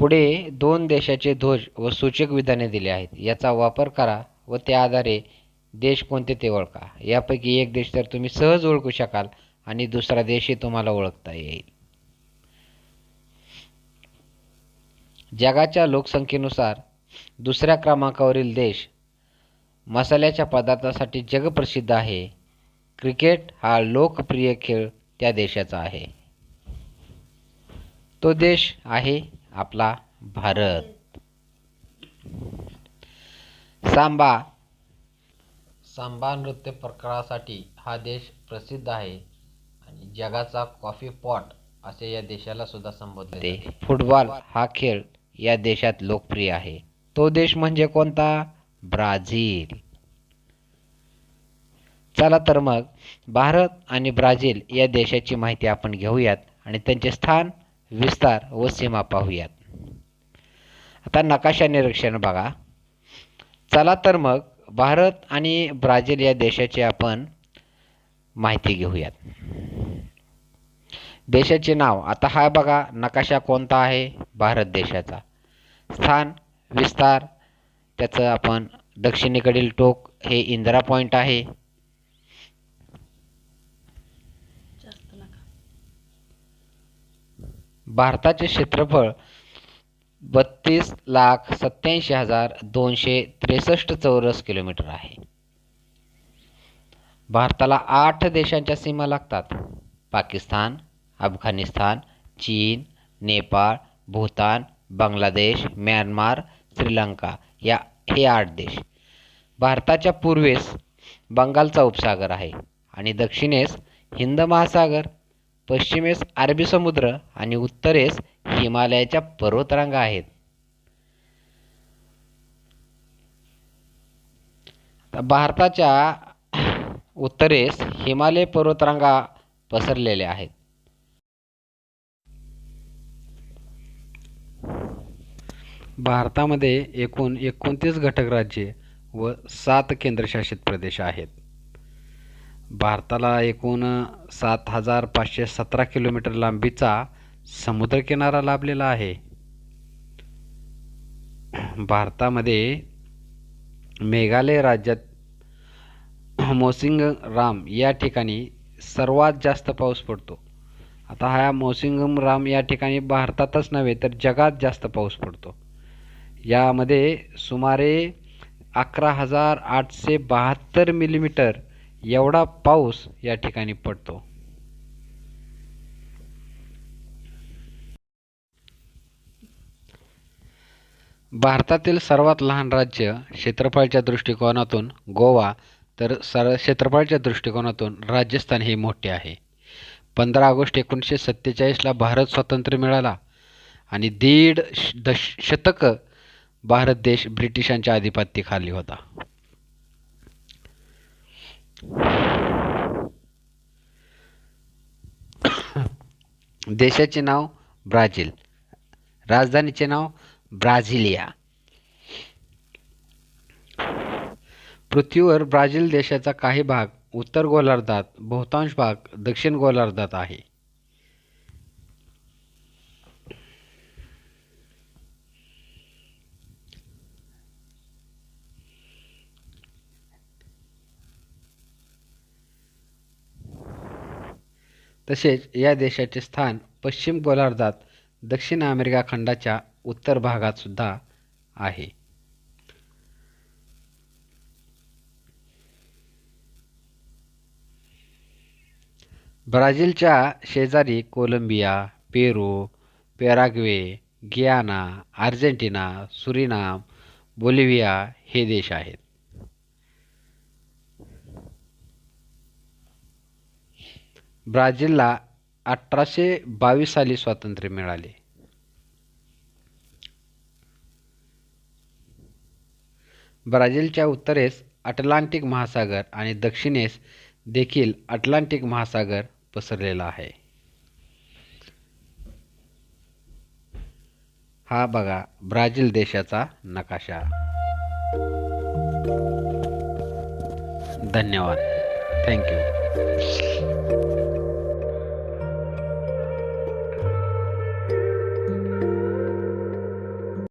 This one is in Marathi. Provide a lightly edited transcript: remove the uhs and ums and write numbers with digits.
पुढे दोन देशाचे ध्वज व सूचक विधाने दिली आहेत. याचा वापर करा व त्या आधारे देश कोणते ते ओळखा. यापैकी एक देश तर तुम्ही सहज ओळखू शकाल आणि दुसरा देशही तुम्हाला ओळखता येईल. जगाच्या लोकसंख्येनुसार दुसऱ्या क्रमांकावरील देश मसाल्याच्या पदार्थासाठी जगप्रसिद्ध आहे. क्रिकेट हा लोकप्रिय खेळ त्या देशाचा आहे. तो देश आहे आपला भारत. सांबा नृत्य प्रकारासाठी हा देश प्रसिद्ध आहे आणि जगाचा कॉफी पॉट असे या देशाला सुद्धा संबोधले जाते. फुटबॉल हा खेळ या देशात लोकप्रिय आहे. तो देश म्हणजे कोणता? ब्राझील. चला तर मग भारत आणि ब्राझील या देशाची माहिती आपण घेऊयात आणि त्यांचे स्थान, विस्तार व सीमा पाहूयात. आता नकाशा निरीक्षण बघा. चला तर मग भारत आणि ब्राझील या देशाची आपण माहिती घेऊयात. देशाचे नाव, आता हा बघा नकाशा कोणता आहे? भारत देशाचा. स्थान, विस्तार, त्याचं आपण दक्षिणेकडील टोक हे इंदिरा पॉइंट आहे. भारताचे क्षेत्रफळ 32,87,263 चौरस किलोमीटर आहे. भारताला 8 देशांच्या सीमा लागतात. पाकिस्तान, अफगाणिस्तान, चीन, नेपाळ, भूतान, बांगलादेश, म्यानमार, श्रीलंका हे 8 देश. भारताच्या पूर्वेस बंगालचा उपसागर आहे आणि दक्षिणेस हिंद महासागर, पश्चिमेस अरबी समुद्र आणि उत्तरेस हिमालयाच्या पर्वतरांगा आहेत. भारताच्या उत्तरेस हिमालय पर्वतरांगा पसरलेल्या आहेत. भारतामध्ये एकूण 29 घटक राज्ये व 7 केंद्रशासित प्रदेश आहेत. भारताला एकूण 7,517 किलोमीटर लांबीचा समुद्रकिनारा लाभलेला आहे. भारतामध्ये मेघालय राज्यात मौसिनराम या ठिकाणी सर्वात जास्त पाऊस पडतो. आता हा मौसिनराम या ठिकाणी भारतातच नव्हे तर जगात जास्त पाऊस पडतो. यामध्ये सुमारे 11,872 मिलीमीटर एवढा पाऊस या ठिकाणी पडतो. भारतातील सर्वात लहान राज्य क्षेत्रफळाच्या दृष्टिकोनातून गोवा, तर क्षेत्रफळाच्या दृष्टिकोनातून राजस्थान हे मोठे आहे. 15 ऑगस्ट 1947ला भारत स्वातंत्र्य मिळाला आणि दीड शतक भारत देश ब्रिटिशांच्या अधिपत्याखाली होता. देशाचे नाव ब्राझील, राजधानीचे नाव ब्राझिलिया. पृथ्वीवर ब्राझील देशाचा काही भाग उत्तर गोलार्धात, बहुतांश भाग दक्षिण गोलार्धात आहे. तसेच या देशाचे स्थान पश्चिम गोलार्धात दक्षिण अमेरिका खंडाच्या उत्तर भागात सुद्धा आहे. ब्राझीलच्या शेजारी कोलंबिया, पेरू, पॅराग्वे, गियाना, अर्जेंटिना, सुरिनाम, बोलिव्हिया हे देश आहेत. ब्राझीलला 1822 साली स्वातंत्र्य मिळाले. ब्राझीलच्या उत्तरेस अटलांटिक महासागर आणि दक्षिणेस देखील अटलांटिक महासागर पसरलेला आहे. हा बघा ब्राझील देशाचा नकाशा. धन्यवाद. थँक्यू.